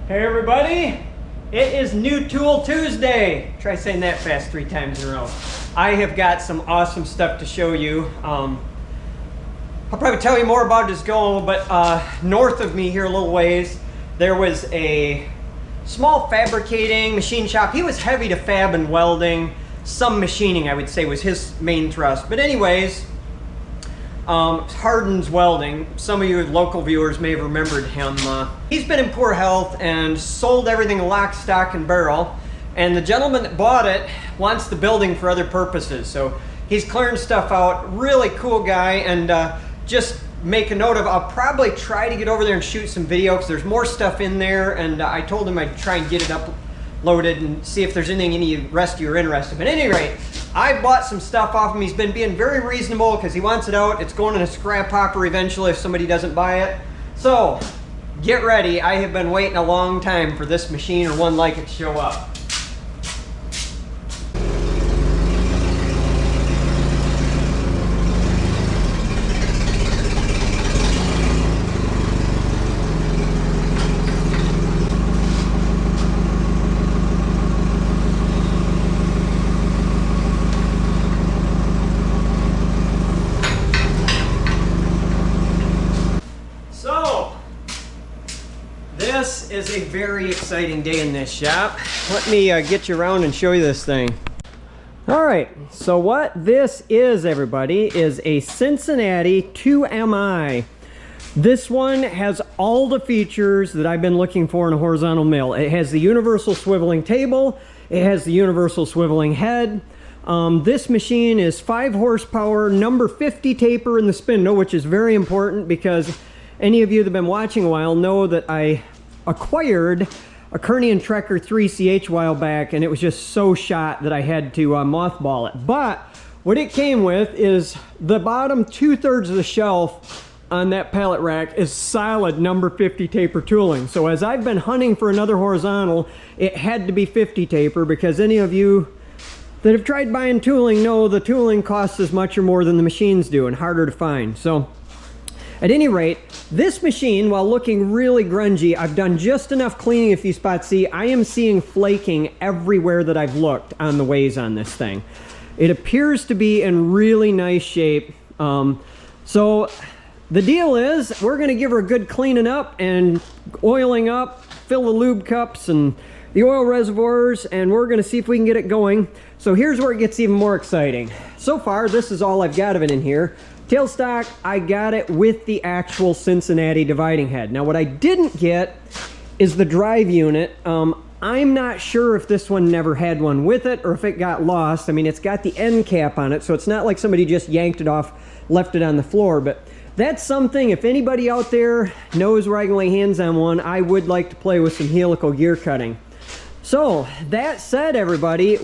Hey everybody, it is New Tool Tuesday. Try saying that fast 3 times in a row. I have got some awesome stuff to show you. I'll probably tell you more about it as going, but north of me here a little ways, there was a small fabricating machine shop. He was heavy to fab and welding. Some machining, I would say, was his main thrust. But anyways, Hardin's Welding. Some of you local viewers may have remembered him. He's been in poor health and sold everything lock, stock, and barrel. And the gentleman that bought it wants the building for other purposes. So he's clearing stuff out. Really cool guy. And just make a note of, I'll probably try to get over there and shoot some video because there's more stuff in there. And I told him I'd try and get it uploaded and see if there's anything any rest of you are interested in. But at any rate, I bought some stuff off him. He's been being very reasonable because he wants it out. It's going in a scrap hopper eventually if somebody doesn't buy it. So get ready. I have been waiting a long time for this machine or one like it to show up. This is a very exciting day in this shop. Let me get you around and show you this thing. All right, so what this is, everybody, is a Cincinnati 2MI. This one has all the features that I've been looking for in a horizontal mill. It has the universal swiveling table. It has the universal swiveling head. This machine is 5 horsepower, number 50 taper in the spindle, which is very important because any of you that have been watching a while know that I acquired a Kearney and Trecker 3CH a while back, and it was just so shot that I had to mothball it. But what it came with is the bottom 2/3 of the shelf on that pallet rack is solid number 50 taper tooling. So as I've been hunting for another horizontal, it had to be 50 taper because any of you that have tried buying tooling know the tooling costs as much or more than the machines do and harder to find. So at any rate, this machine, while looking really grungy, I've done just enough cleaning a few spots. See, I am seeing flaking everywhere that I've looked on the ways on this thing. It appears to be in really nice shape. So the deal is we're going to give her a good cleaning up and oiling up, fill the lube cups and the oil reservoirs, and we're going to see if we can get it going. So here's where it gets even more exciting. So far, this is all I've got of it in here. Tailstock, I got it with the actual Cincinnati dividing head. Now what I didn't get is the drive unit. I'm not sure if this one never had one with it or if it got lost. I mean, it's got the end cap on it, so it's not like somebody just yanked it off, left it on the floor. But that's something, if anybody out there knows where I can lay hands on one, I would like to play with some helical gear cutting. So that said, everybody,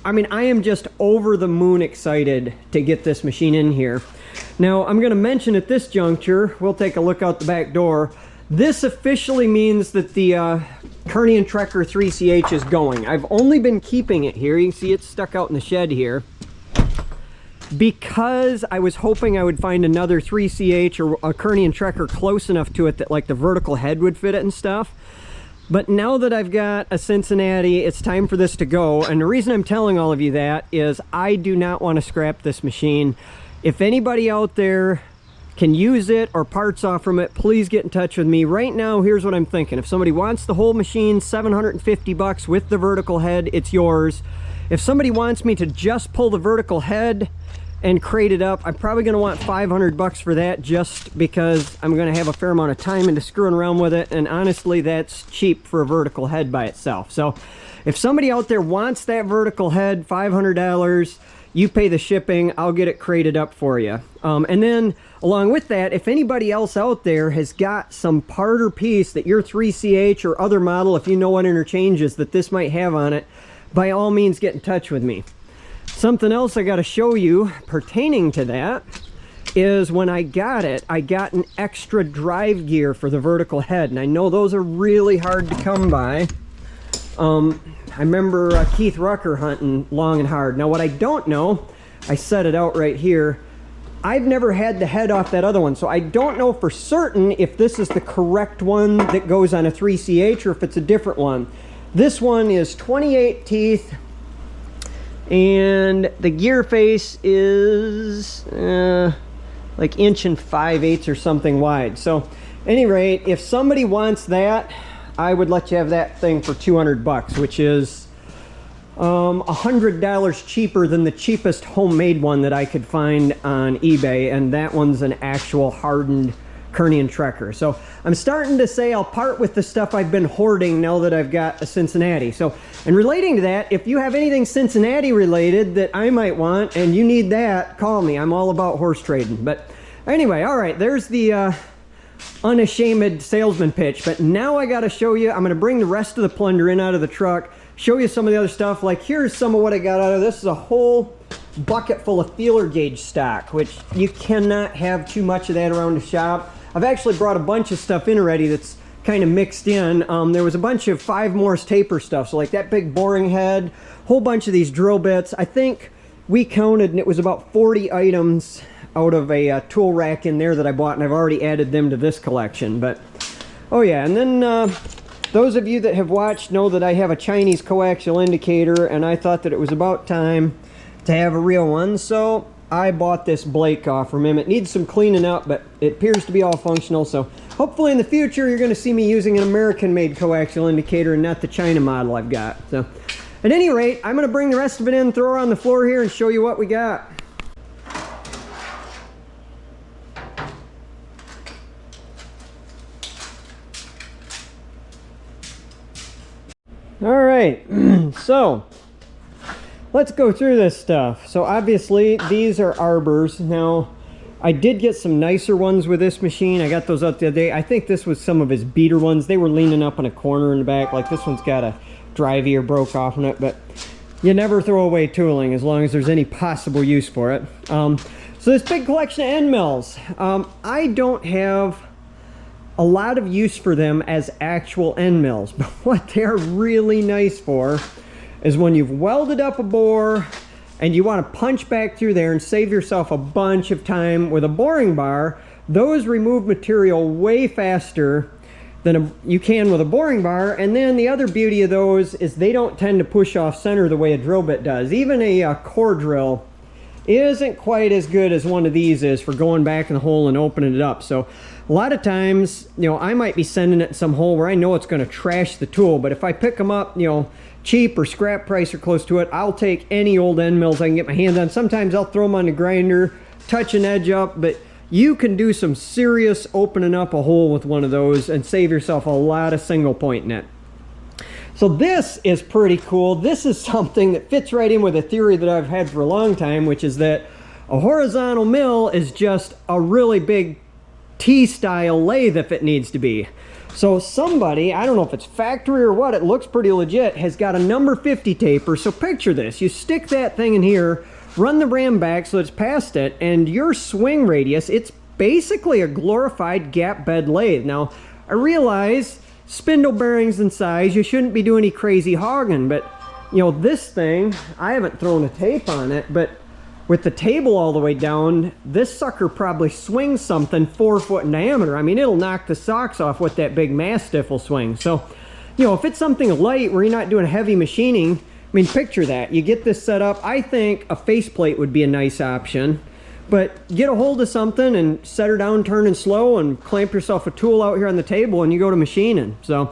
I am just over the moon excited to get this machine in here. Now, I'm going to mention at this juncture, we'll take a look out the back door. This officially means that the Kearney and Trecker 3CH is going. I've only been keeping it here. You can see it's stuck out in the shed here because I was hoping I would find another 3CH or a Kearney and Trecker close enough to it that like the vertical head would fit it and stuff. But now that I've got a Cincinnati, it's time for this to go. And the reason I'm telling all of you that is I do not want to scrap this machine. If anybody out there can use it or parts off from it, please get in touch with me. Right now, here's what I'm thinking. If somebody wants the whole machine, $750 with the vertical head, it's yours. If somebody wants me to just pull the vertical head and crate it up, I'm probably going to want $500 for that just because I'm going to have a fair amount of time into screwing around with it, and honestly that's cheap for a vertical head by itself. So if somebody out there wants that vertical head, $500, you pay the shipping, I'll get it crated up for you. And then along with that, if anybody else out there has got some part or piece that your 3CH or other model, if you know what interchanges that this might have on it, by all means get in touch with me. Something else I got to show you pertaining to that is when I got it, I got an extra drive gear for the vertical head. And I know those are really hard to come by. I remember Keith Rucker hunting long and hard. Now what I don't know, I set it out right here, I've never had the head off that other one, so I don't know for certain if this is the correct one that goes on a 3CH or if it's a different one. This one is 28 teeth, and the gear face is like 1.5" or something wide. So, at any rate, if somebody wants that, I would let you have that thing for 200 bucks, which is $100 cheaper than the cheapest homemade one that I could find on eBay, and that one's an actual hardened Kearney and Trekker. So I'm starting to say I'll part with the stuff I've been hoarding now that I've got a Cincinnati. So, and relating to that, if you have anything Cincinnati related that I might want and you need that, call me. I'm all about horse trading. But anyway, all right, there's the unashamed salesman pitch. But now I got to show you, I'm going to bring the rest of the plunder in out of the truck, show you some of the other stuff. Like, here's some of what I got out of this. Is a whole bucket full of feeler gauge stock, which you cannot have too much of that around the shop. I've actually brought a bunch of stuff in already that's kind of mixed in. There was a bunch of 5 Morse taper stuff, so like that big boring head, whole bunch of these drill bits. I think we counted and it was about 40 items out of a tool rack in there that I bought, and I've already added them to this collection. But oh yeah, and then those of you that have watched know that I have a Chinese coaxial indicator, and I thought that it was about time to have a real one, so I bought this Blake off from him. It needs some cleaning up, but it appears to be all functional, so hopefully in the future you're going to see me using an American-made coaxial indicator and not the China model I've got. So at any rate, I'm going to bring the rest of it in, throw her on the floor here, and show you what we got. All right, so let's go through this stuff. So obviously these are arbors. Now I did get some nicer ones with this machine. I got those out the other day. I think this was some of his beater ones. They were leaning up in a corner in the back. Like this one's got a drive ear broke off on it, but you never throw away tooling as long as there's any possible use for it. So this big collection of end mills. I don't have a lot of use for them as actual end mills, but what they're really nice for is when you've welded up a bore and you want to punch back through there and save yourself a bunch of time with a boring bar. Those remove material way faster than you can with a boring bar. And then the other beauty of those is they don't tend to push off center the way a drill bit does. Even a core drill isn't quite as good as one of these is for going back in the hole and opening it up. So a lot of times, you know, I might be sending it in some hole where I know it's going to trash the tool, but if I pick them up, you know, cheap or scrap price or close to it, I'll take any old end mills I can get my hands on. Sometimes I'll throw them on the grinder, touch an edge up, but you can do some serious opening up a hole with one of those and save yourself a lot of single point in it. So this is pretty cool. This is something that fits right in with a theory that I've had for a long time, which is that a horizontal mill is just a really big T-style lathe if it needs to be. So somebody, I don't know if it's factory or what, it looks pretty legit, has got a number 50 taper. So picture this, you stick that thing in here, run the ram back so it's past it, and your swing radius, it's basically a glorified gap bed lathe. Now, I realize spindle bearings and size, you shouldn't be doing any crazy hogging, but you know, this thing, I haven't thrown a tape on it, but with the table all the way down, this sucker probably swings something 4 foot in diameter. I mean, it'll knock the socks off what that big Mastiff will swing. So, you know, if it's something light where you're not doing heavy machining, I mean, picture that. You get this set up. I think a faceplate would be a nice option, but get a hold of something and set her down, turning slow, and clamp yourself a tool out here on the table and you go to machining. So,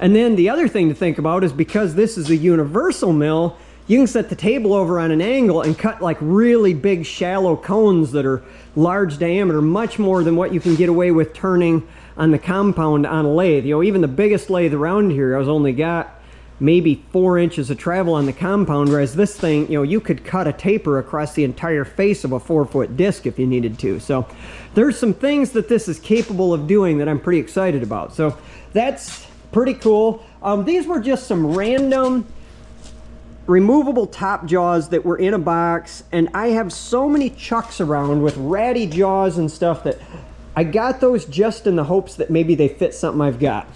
and then the other thing to think about is because this is a universal mill, you can set the table over on an angle and cut like really big shallow cones that are large diameter, much more than what you can get away with turning on the compound on a lathe. You know, even the biggest lathe around here has only got maybe 4 inches of travel on the compound, whereas this thing, you know, you could cut a taper across the entire face of a 4-foot disc if you needed to. So there's some things that this is capable of doing that I'm pretty excited about. So that's pretty cool. These were just some random removable top jaws that were in a box, and I have so many chucks around with ratty jaws and stuff that I got those just in the hopes that maybe they fit something I've got.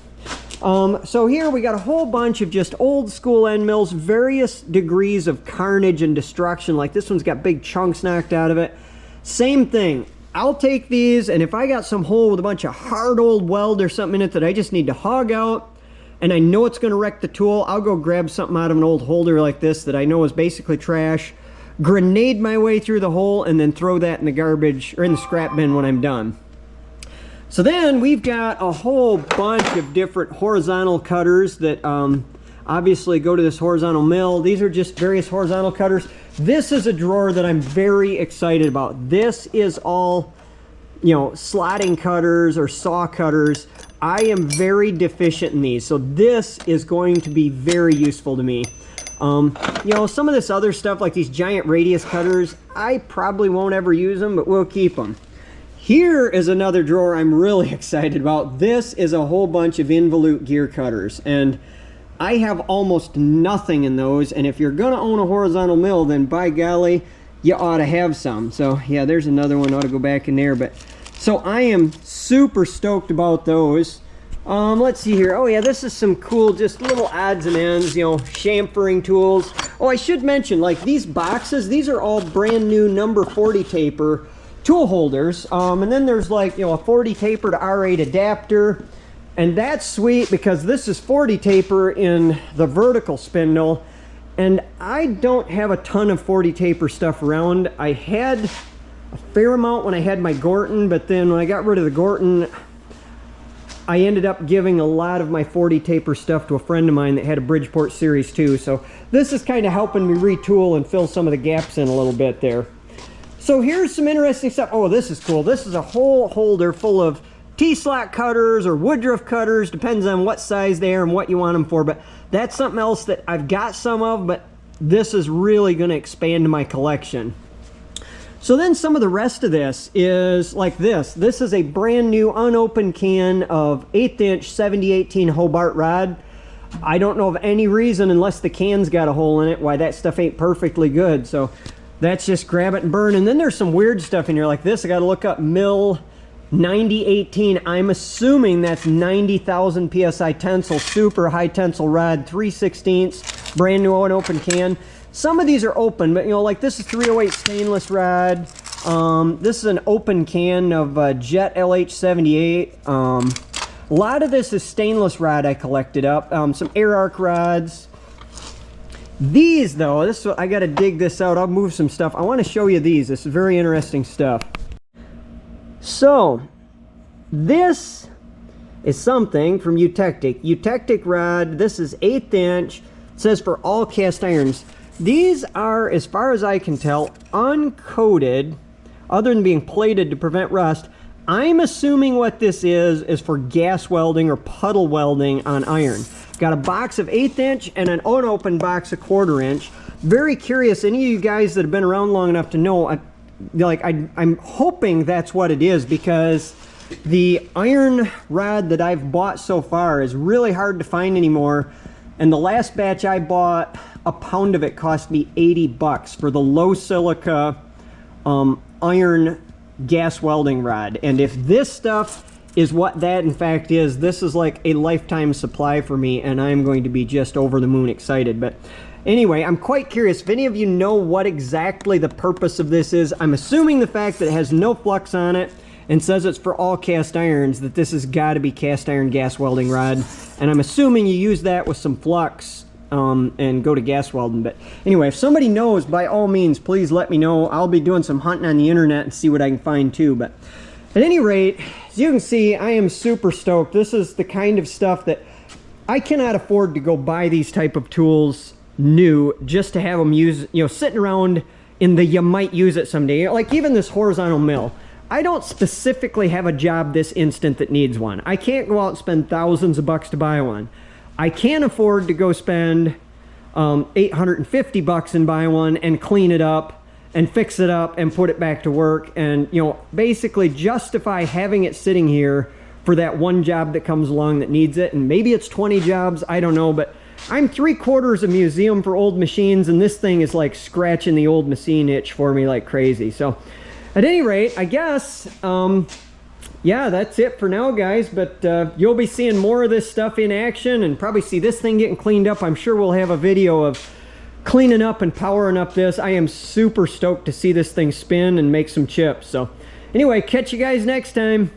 So here we got a whole bunch of just old school end mills, various degrees of carnage and destruction. Like this one's got big chunks knocked out of it. Same thing. I'll take these, and if I got some hole with a bunch of hard old weld or something in it that I just need to hog out, and I know it's going to wreck the tool, I'll go grab something out of an old holder like this that I know is basically trash, grenade my way through the hole, and then throw that in the garbage or in the scrap bin when I'm done. So then we've got a whole bunch of different horizontal cutters that obviously go to this horizontal mill. These are just various horizontal cutters. This is a drawer that I'm very excited about. This is all, you know, slotting cutters or saw cutters. I am very deficient in these, so this is going to be very useful to me. You know, some of this other stuff, like these giant radius cutters, I probably won't ever use them, but we'll keep them. Here is another drawer I'm really excited about. This is a whole bunch of involute gear cutters, and I have almost nothing in those, and if you're gonna own a horizontal mill, then by golly, you ought to have some. So yeah, there's another one, ought to go back in there. But so I am super stoked about those. Let's see here. Oh yeah, this is some cool, just little odds and ends, you know, chamfering tools. Oh, I should mention, like these boxes, these are all brand new number 40 taper tool holders. And then there's like, you know, a 40 taper to R8 adapter. And that's sweet because this is 40 taper in the vertical spindle. And I don't have a ton of 40 taper stuff around. I had a fair amount when I had my Gorton, but then when I got rid of the Gorton, I ended up giving a lot of my 40 taper stuff to a friend of mine that had a Bridgeport Series 2. So this is kind of helping me retool and fill some of the gaps in a little bit there. So here's some interesting stuff. Oh, this is cool. This is a whole holder full of T-slot cutters or Woodruff cutters, depends on what size they are and what you want them for. But that's something else that I've got some of, but this is really going to expand my collection. So then some of the rest of this is like this. This is a brand new unopened can of 1/8 inch 7018 Hobart rod. I don't know of any reason, unless the can's got a hole in it, why that stuff ain't perfectly good. So that's just grab it and burn. And then there's some weird stuff in here like this. I got to look up mill 9018. I'm assuming that's 90,000 PSI tensile, super high tensile rod, 3/16, brand new unopened can. Some of these are open, but you know, like this is 308 stainless rod. This is an open can of Jet LH78. A lot of this is stainless rod I collected up. Some air arc rods. These though, this is what, I gotta dig this out. I'll move some stuff. I want to show you these. This is very interesting stuff. So this is something from Eutectic. Eutectic rod. This is 1/8 inch. It says for all cast irons. These are, as far as I can tell, uncoated, other than being plated to prevent rust. I'm assuming what this is for gas welding or puddle welding on iron. Got a box of 1/8 inch and an unopened box of 1/4 inch. Very curious, any of you guys that have been around long enough to know, I'm hoping that's what it is, because the iron rod that I've bought so far is really hard to find anymore. And the last batch I bought, a pound of it cost me 80 bucks for the low silica iron gas welding rod. And if this stuff is what that in fact is, this is like a lifetime supply for me, and I'm going to be just over the moon excited. But anyway, I'm quite curious if any of you know what exactly the purpose of this is. I'm assuming the fact that it has no flux on it and says it's for all cast irons, that this has got to be cast iron gas welding rod. And I'm assuming you use that with some flux and go to gas welding. But anyway, if somebody knows, by all means, please let me know. I'll be doing some hunting on the internet and see what I can find too. But at any rate, as you can see, I am super stoked. This is the kind of stuff that I cannot afford to go buy these type of tools new just to have them use, you know, sitting around in the you might use it someday. Like even this horizontal mill. I don't specifically have a job this instant that needs one. I can't go out and spend thousands of bucks to buy one. I can't afford to go spend 850 bucks and buy one and clean it up and fix it up and put it back to work and, you know, basically justify having it sitting here for that one job that comes along that needs it. And maybe it's 20 jobs, I don't know, but I'm 3/4 a museum for old machines, and this thing is like scratching the old machine itch for me like crazy. So at any rate, I guess, yeah, that's it for now, guys. But you'll be seeing more of this stuff in action and probably see this thing getting cleaned up. I'm sure we'll have a video of cleaning up and powering up this. I am super stoked to see this thing spin and make some chips. So anyway, catch you guys next time.